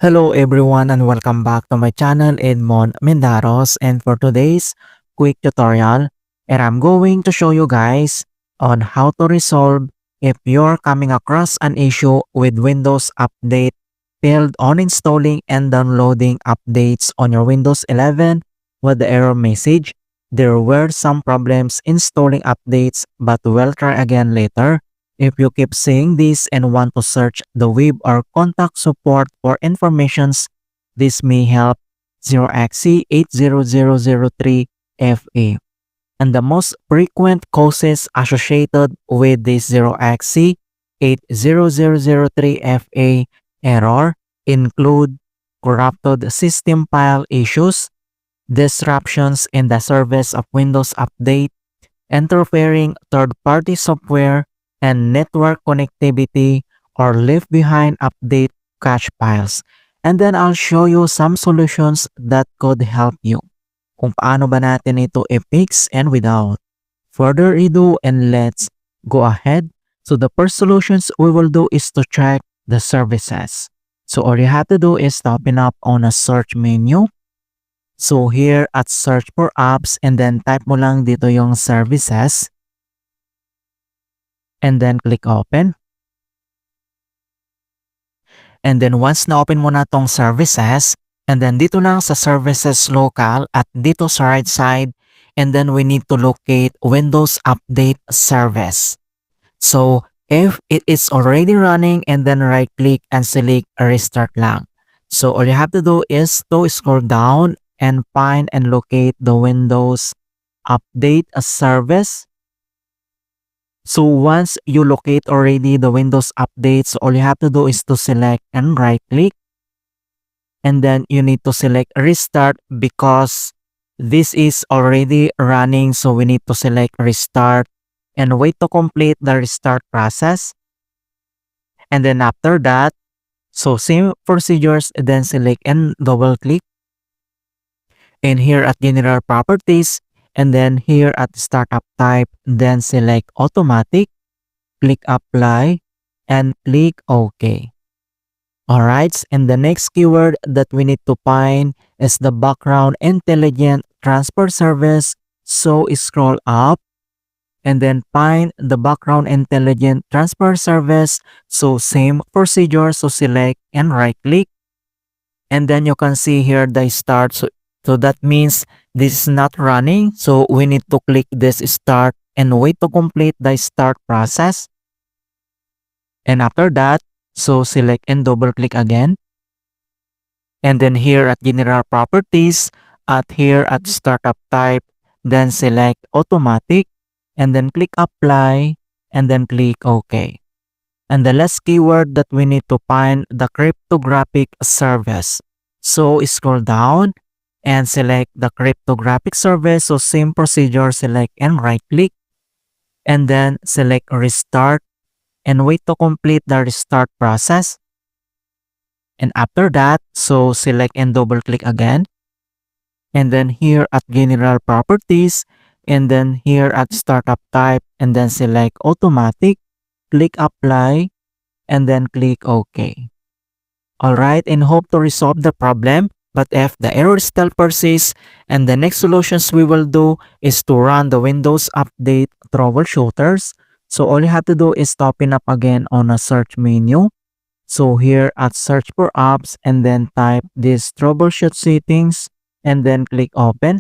Hello everyone and welcome back to my channel Edmund Mindaros, and for today's quick tutorial, and I'm going to show you guys on how to resolve if you're coming across an issue with Windows Update failed on installing and downloading updates on your Windows 11 with the error message. There were some problems installing updates, but we'll try again later. If you keep seeing this and want to search the web or contact support for informations, this may help 0XC80003FA. And the most frequent causes associated with this 0XC80003FA error include corrupted system file issues, disruptions in the service of Windows Update, interfering third-party software, and network connectivity, or left behind update cache files. And then I'll show you some solutions that could help you. Kung paano ba natin ito i-fix, and without further ado, and let's go ahead. So the first solutions we will do is to check the services. So all you have to do is to open up on a search menu. So here at search for apps, and then type mo lang dito yung services. And then click open. And then once na-open mo na tong services, and then dito lang sa services local at dito sa right side, and then we need to locate Windows Update service. So if it is already running, and then right click and select restart lang. So all you have to do is to scroll down and find and locate the Windows Update service. So once you locate already the Windows updates, all you have to do is to select and right click. And then you need to select restart because this is already running. So we need to select restart and wait to complete the restart process. And then after that, so same procedures, then select and double click. And here at general properties, and then here at startup type, then select automatic, click apply, and click OK. Alright, and the next keyword that we need to find is the background intelligent transfer service. So scroll up and then find the background intelligent transfer service. So same procedure, so select and right click. And then you can see here the start. So that means this is not running. So we need to click this start and wait to complete the start process. And after that, so select and double click again. And then here at general properties, here at startup type, then select automatic and then click apply and then click OK. And the last keyword that we need to find, the cryptographic service. So scroll down and select the cryptographic service. So same procedure, select and right click and then select restart and wait to complete the restart process. And after that, so select and double click again. And then here at general properties, and then here at startup type, and then select automatic, click apply and then click OK. Alright, and hope to resolve the problem. But if the error still persists, and the next solutions we will do is to run the Windows Update troubleshooters. So all you have to do is to open up again on a search menu. So here at search for apps, and then type this troubleshoot settings and then click open.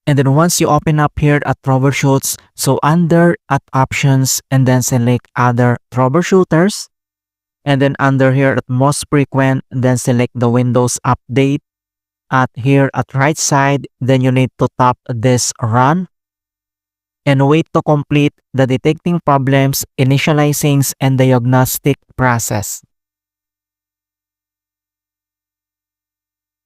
And then once you open up here at troubleshoots, so under at options and then select other troubleshooters. And then under here at most frequent, then select the Windows Update. At here at right side, then you need to tap this run. And wait to complete the detecting problems, initializing, and diagnostic process.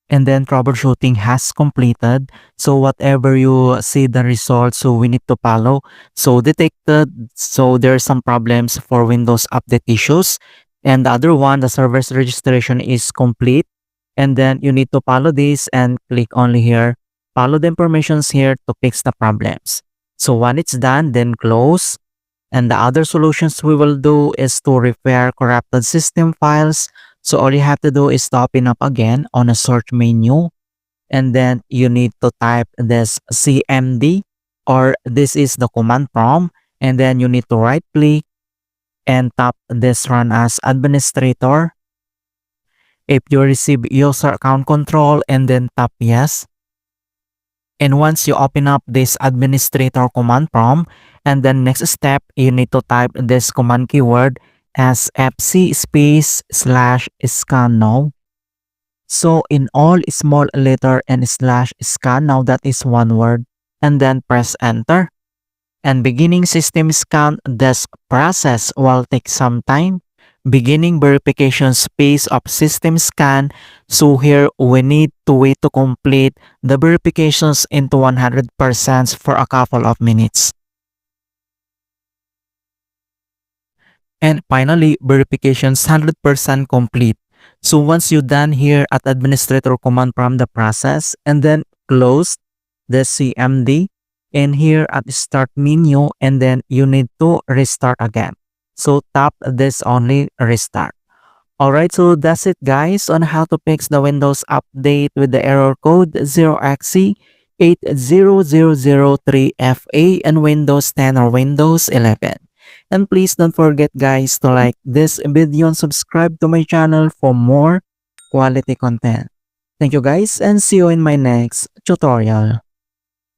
And then troubleshooting has completed. So whatever you see the results, so we need to follow. So detected, so there are some problems for Windows Update issues. And the other one, the service registration is complete. And then you need to follow this and click only here. Follow the informations here to fix the problems. So when it's done, then close. And the other solutions we will do is to repair corrupted system files. So all you have to do is to open up again on a search menu, and then you need to type this CMD, or this is the command prompt, and then you need to right click and tap this run as administrator. If you receive user account control, and then tap yes. And once you open up this administrator command prompt, and then next step, you need to type this command keyword as fc /scan now. So in all small letter and /scan now, that is one word, and then press enter. And beginning system scan, this process will take some time. Beginning verification space of system scan. So here we need to wait to complete the verifications into 100% for a couple of minutes. And finally, verifications 100% complete. So once you're done here at administrator command from the process, and then close the CMD, and here at the start menu, and then you need to restart again. So tap this only restart. Alright, so that's it guys on how to fix the Windows update with the error code 0XC80003FA and Windows 10 or Windows 11. And please don't forget guys to like this video and subscribe to my channel for more quality content. Thank you guys and see you in my next tutorial.